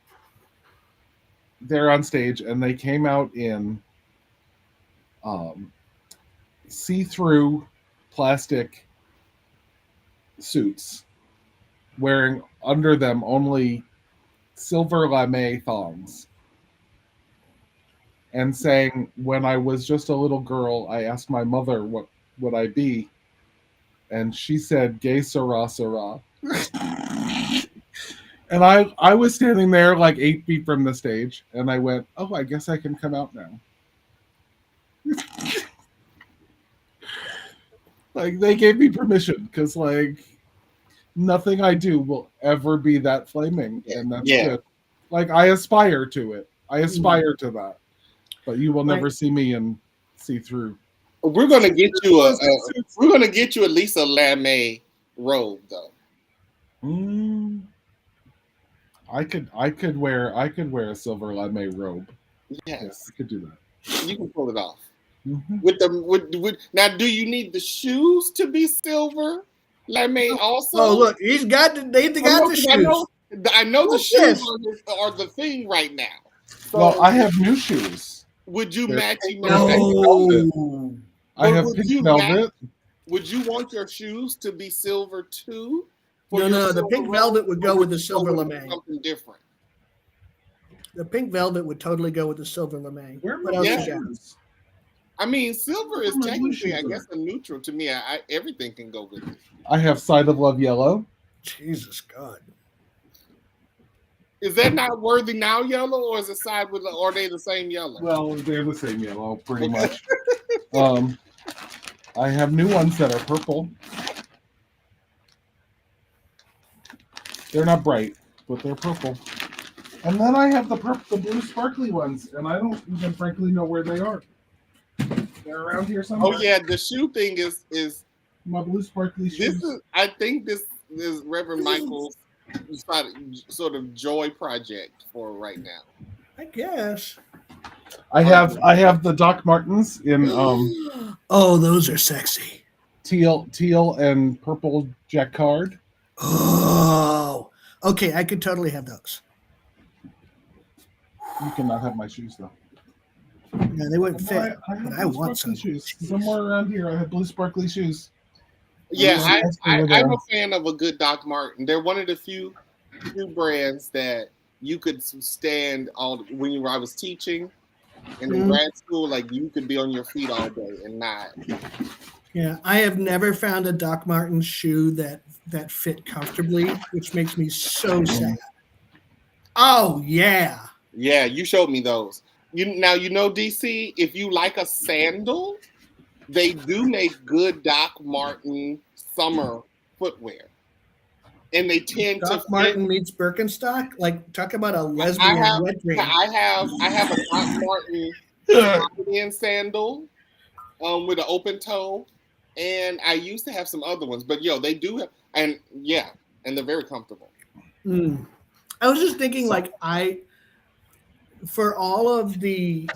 they're on stage, and they came out in um, see-through plastic suits, wearing under them only silver lame thongs, and saying, "When I was just a little girl, I asked my mother what would I be, and she said, gay sarah sarah." And I was standing there like 8 feet from the stage, and I went, "Oh, I guess I can come out now." Like, they gave me permission, because like nothing I do will ever be that flaming, and that's Yeah. good. Like, I aspire to it. I aspire to that, but you will never Right. see me in see through. We're gonna get you we're gonna get you at least a lame robe though. I could wear a silver lame robe. Yes, I could do that. you can pull it off. Mm-hmm. With now, do you need the shoes to be silver lame also? Oh, look, they got the shoes. I know the What's shoes this? are the thing right now. So Well, I have new shoes. would you They're match? pink No. I have would pink you velvet. Would you want your shoes to be silver too? No, the pink velvet would go with the silver with lame. something different. The pink velvet would totally go with the silver lame. Where are What my else Yeah. you got? shoes? I mean, silver is Where are my blue technically, I shoes guess, a neutral to me. Everything can go with it. I have Side of Love yellow. Jesus God. Is that not worthy now yellow, or is it side with, or are they the same yellow? Well, they're the same yellow, pretty much. I have new ones that are purple. They're not bright, but they're purple. And then I have the blue sparkly ones, and I don't even frankly know where they are. They're around here somewhere. Oh yeah, the shoe thing is My blue sparkly shoes. this is. I think this is Reverend Michael's sort of joy project for right now. I guess. I have the Doc Martens in Oh, those are sexy. teal and purple jacquard. Oh, okay. I could totally have those. You cannot have my shoes though. Yeah, they wouldn't fit. I have But I blue want sparkly some. shoes. Somewhere around here, I have blue sparkly shoes. Yeah, Yes, I'm a fan of a good Doc Marten. They're one of the few brands that you could stand all when I was teaching and in grad school. Like you could be on your feet all day and not. Yeah, I have never found a Doc Martens shoe that fit comfortably, which makes me so sad. Oh yeah. Yeah, you showed me those. DC, if you like a sandal, they do make good Doc Marten summer footwear. And they tend Doc to Marten meets Birkenstock. Like talk about a lesbian wet dream. I have a Doc Marten sandal with an open toe. And I used to have some other ones, but they do have, and they're very comfortable. I was just thinking, for all of the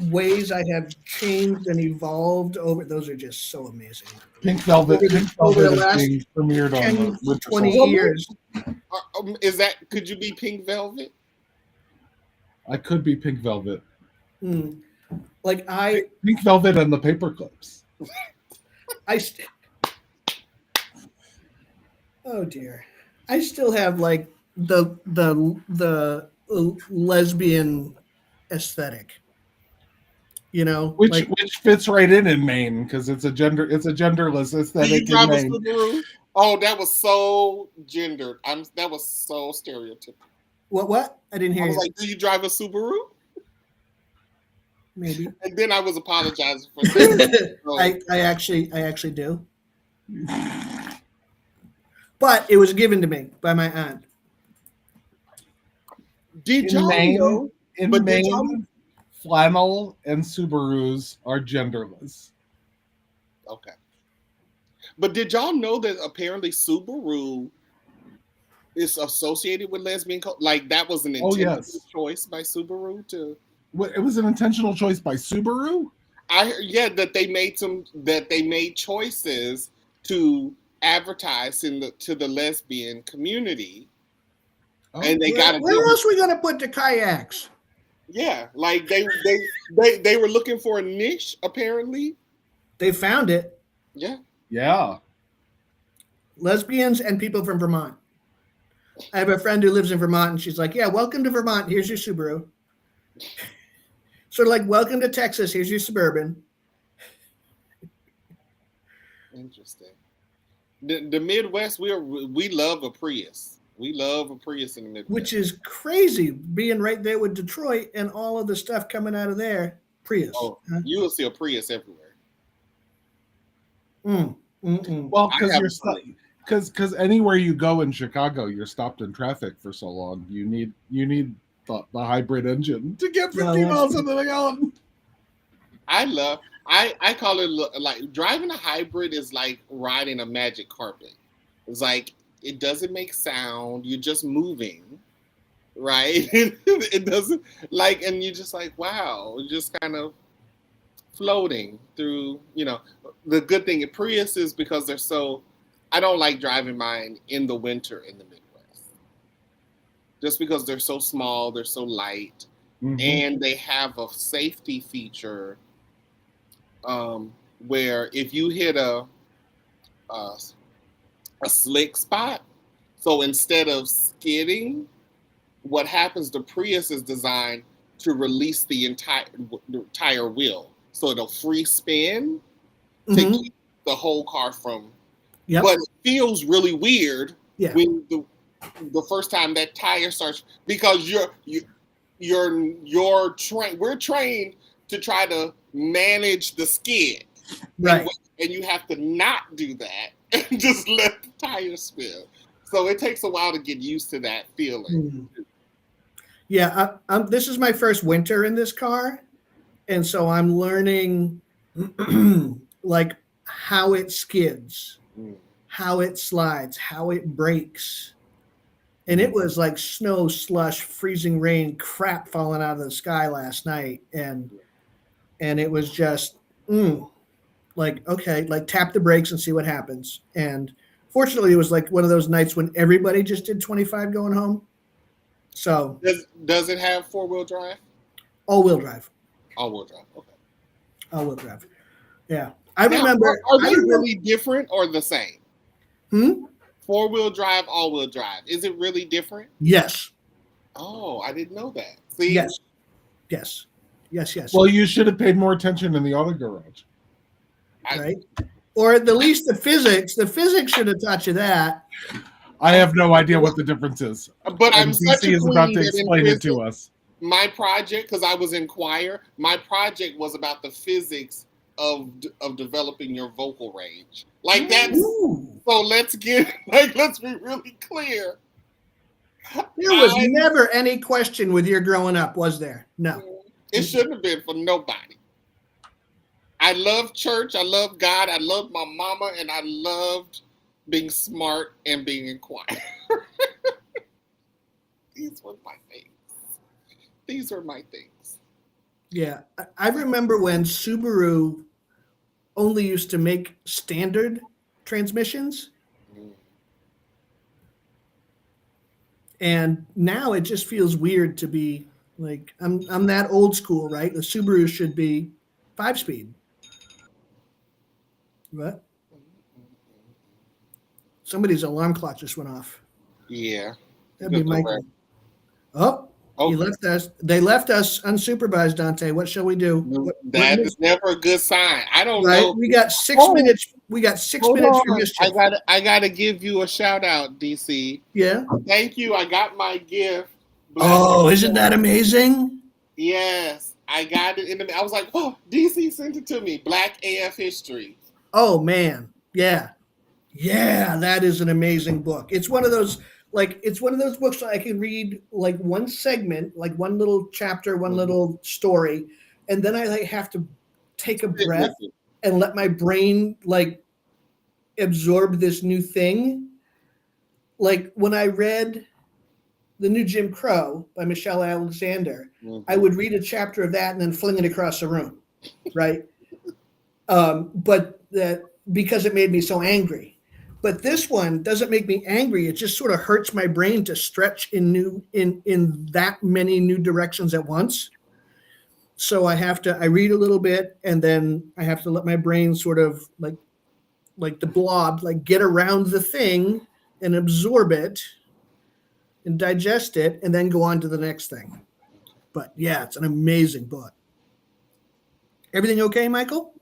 ways I have changed and evolved over, those are just so amazing. Pink Velvet. Over the is last being premiered 10, on the 20 years. Could you be Pink Velvet? I could be Pink Velvet. Pink Velvet and the paper clips. Oh dear, I still have the lesbian aesthetic, which fits right in Maine because it's a genderless aesthetic in Maine. Oh, that was so gendered. That was so stereotypical. What? I didn't hear. I was like, do you drive a Subaru? Maybe. And then I was apologizing for that. I actually do. But it was given to me by my aunt. Did y'all know? In Maine, flannel and Subarus are genderless. Okay. But did y'all know that apparently Subaru is associated with lesbian culture? Like that was an intentional choice by Subaru to. It was an intentional choice by Subaru? that they made choices to advertise to the lesbian community, and they got where else are we gonna put the kayaks? Yeah, like they were looking for a niche. Apparently, they found it. Yeah. Lesbians and people from Vermont. I have a friend who lives in Vermont, and she's like, "Yeah, welcome to Vermont. Here's your Subaru." Sort of like, "Welcome to Texas. Here's your Suburban." Interesting. The Midwest, we love a Prius. We love a Prius in the Midwest, which is crazy, being right there with Detroit and all of the stuff coming out of there. Prius. Oh, you will see a Prius everywhere. Well, because you're stuck. Because anywhere you go in Chicago, you're stopped in traffic for so long. You need the hybrid engine to get 50 miles into the gallon. I call it like driving a hybrid is like riding a magic carpet. It's like it doesn't make sound. You're just moving, right? It doesn't like, and you're just like, wow, just kind of floating through. The good thing at Prius is because they're so. I don't like driving mine in the winter in the Midwest, just because they're so small, they're so light, and they have a safety feature where if you hit a slick spot, so instead of skidding, what happens? The Prius is designed to release the entire wheel, so it'll free spin to keep the whole car from. Yep. But it feels really weird when the first time that tire starts, because we're trained to try to manage the skid, right? And you have to not do that and just let the tire spin. So it takes a while to get used to that feeling. Yeah, this is my first winter in this car, and so I'm learning like how it skids. How it slides, how it breaks. And it was like snow, slush, freezing rain, crap falling out of the sky last night. And it was just like, okay, like tap the brakes and see what happens. And fortunately, it was like one of those nights when everybody just did 25 going home. So does it have 4-wheel drive? All-wheel drive. All-wheel drive, okay. All-wheel drive. Yeah. I remember. Are they really different or the same? 4-wheel drive, all-wheel drive. Is it really different? Yes. Oh, I didn't know that. See? Yes. Well, you should have paid more attention in the auto garage. Right? Or at the least the physics. The physics should have taught you that. I have no idea what the difference is. But I'm such a is about to explain it to us. My project, because I was in choir, my project was about the physics of developing your vocal range. Like that's so let's be really clear. There was never any question with your growing up, was there? No. It shouldn't have been for nobody. I love church, I love God, I love my mama, and I loved being smart and being in choir. These were my things. Yeah. I remember when Subaru only used to make standard transmissions. And now it just feels weird to be like, I'm that old school, right? The Subaru should be 5-speed. What? Somebody's alarm clock just went off. Yeah. That'd be Michael. Oh, he left us. They left us unsupervised, Dante. What shall we do? That is never a good sign. I don't know. We got 6 minutes. We got 6 minutes for mischief. I gotta give you a shout out, DC. Yeah. Thank you. I got my gift. Isn't that amazing? Yes, I got it I was like, oh, DC sent it to me. Black AF History. Oh man, yeah, that is an amazing book. It's one of those. It's one of those books that I can read like one segment, like one little chapter, one little story, and then I have to take a breath and let my brain absorb this new thing. Like when I read The New Jim Crow by Michelle Alexander, I would read a chapter of that and then fling it across the room, right? but that because it made me so angry. But this one doesn't make me angry. It just sort of hurts my brain to stretch in that many new directions at once. So I read a little bit, and then I have to let my brain sort of like the blob, like get around the thing and absorb it and digest it, and then go on to the next thing. But yeah, it's an amazing book. Everything okay, Michael?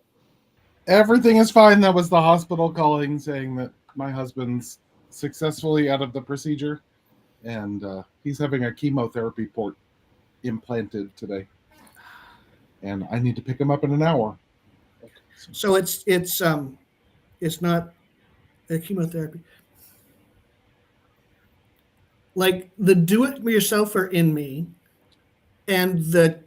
Everything is fine. That was the hospital calling saying that my husband's successfully out of the procedure, and he's having a chemotherapy port implanted today, and I need to pick him up in an hour. So it's not a chemotherapy. Like the do-it-yourselfer in me and the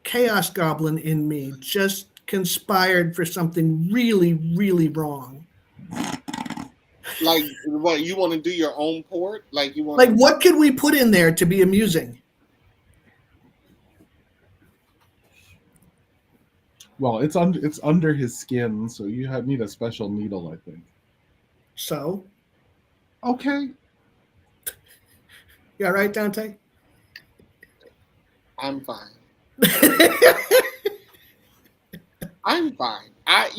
chaos goblin in me just conspired for something really, really wrong. Like, what, you want to do your own port? Like, you want Like, what could we put in there to be amusing? Well, it's under his skin, so you need a special needle, I think. So, Okay. you all right, Dante? I'm fine. I'm fine. I've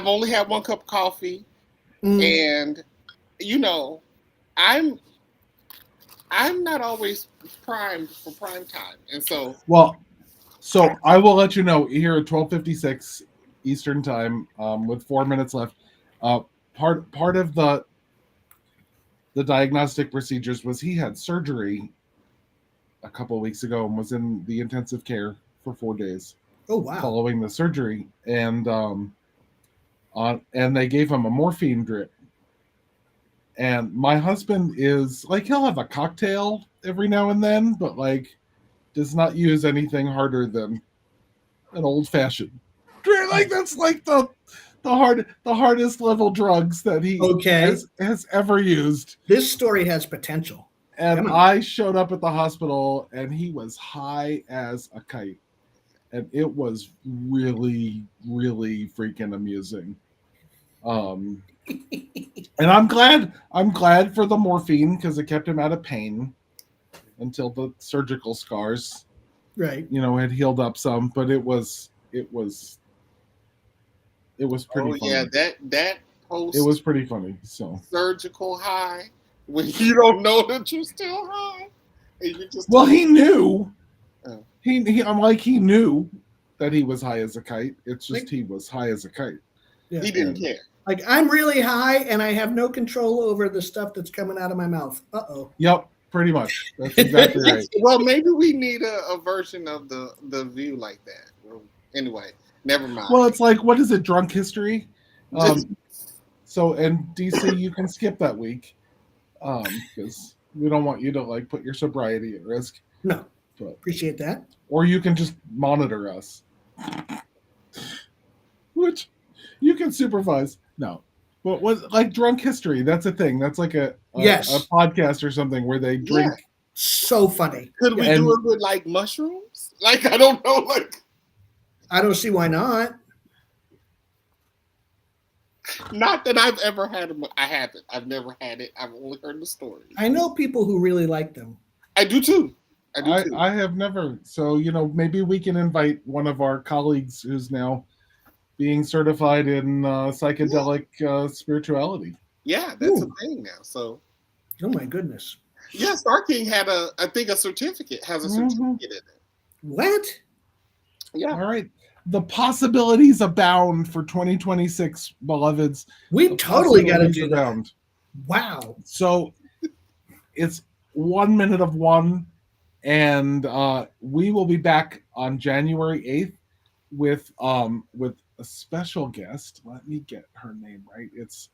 only had one cup of coffee, and I'm not always primed for prime time, and so I will let you know here at 12:56 Eastern time, with 4 minutes left. Part of the diagnostic procedures was he had surgery a couple of weeks ago and was in the intensive care for 4 days. Oh wow! Following the surgery, and they gave him a morphine drip. And my husband is like, he'll have a cocktail every now and then, but like does not use anything harder than an old fashioned. Like that's like the hardest level drugs that he has ever used. This story has potential. And I showed up at the hospital and he was high as a kite. And it was really, really freaking amusing. And I'm glad for the morphine because it kept him out of pain until the surgical scars, right, had healed up some. But it was pretty funny. Yeah, that post it was pretty funny. So surgical high when you don't know that you're still high, and you just he knew. He knew that he was high as a kite. It's just he was high as a kite. Yeah. He didn't care. Like, I'm really high and I have no control over the stuff that's coming out of my mouth. Uh-oh. Yep, pretty much. That's exactly right. Well, maybe we need a version of the view like that. Well, anyway, never mind. Well, it's like, what is it, drunk history? So, and DC, you can skip that week because we don't want you to like put your sobriety at risk. No, but appreciate that. Or you can just monitor us, which you can supervise. No, but what, like drunk history? That's a thing. That's like a podcast or something where they drink. Yeah. So funny. Could we do it with like mushrooms? Like, I don't know. Like, I don't see why not. Not that I've ever had them. I haven't. I've never had it. I've only heard the story. I know people who really like them. I do too. I have never. So, maybe we can invite one of our colleagues who's now being certified in psychedelic spirituality. Yeah, that's a thing now. So, oh my goodness. Yeah, Star King had a certificate. Has a certificate in it. What? Yeah. All right. The possibilities abound for 2026, beloveds. We totally got to do that. Wow. So it's 1 minute of one, and we will be back on January 8th with a special guest. Let me get her name right. It's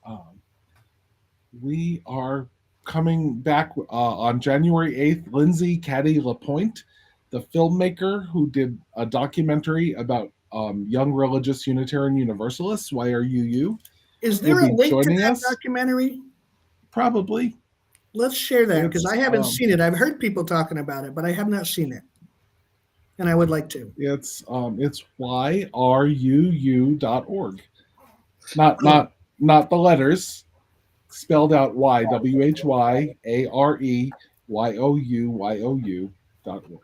we are coming back on January 8th. Lindsay Caddy Lapointe, the filmmaker who did a documentary about young religious Unitarian Universalists, YRUU. Is there a link to that documentary? Probably. Let's share that because I haven't seen it. I've heard people talking about it, but I have not seen it. and I would like to. It's yruu.org. Not the letters, spelled out Y, WHYAREYOUYOU.org.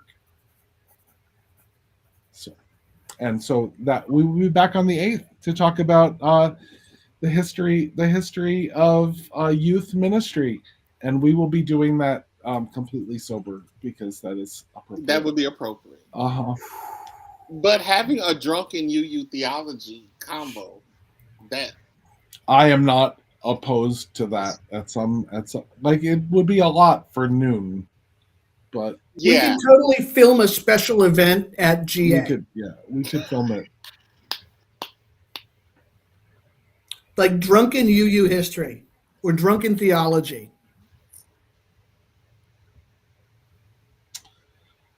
So that we will be back on the 8th to talk about the history of youth ministry, and we will be doing that completely sober because that is appropriate. That would be appropriate. But having a drunken UU theology combo, that I am not opposed to that. At some like it would be a lot for noon, but We can totally film a special event at GA. We could film it. Like drunken UU history or drunken theology.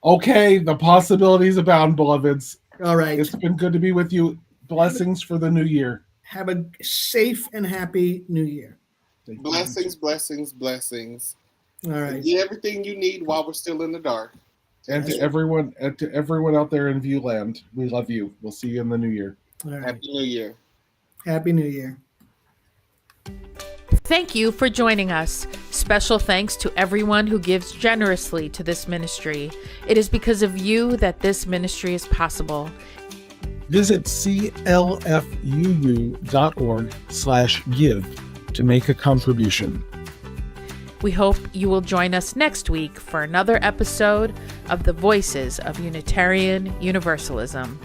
Okay, the possibilities abound, beloveds. All right. It's been good to be with you. Blessings for the new year. Have a safe and happy new year. blessings, blessings, blessings. All right. And get everything you need while we're still in the dark. And to everyone out there in Viewland, we love you. We'll see you in the new year. All right. Happy New Year. Happy New Year. Thank you for joining us. Special thanks to everyone who gives generously to this ministry. It is because of you that this ministry is possible. Visit clfuu.org/give to make a contribution. We hope you will join us next week for another episode of the Voices of Unitarian Universalism.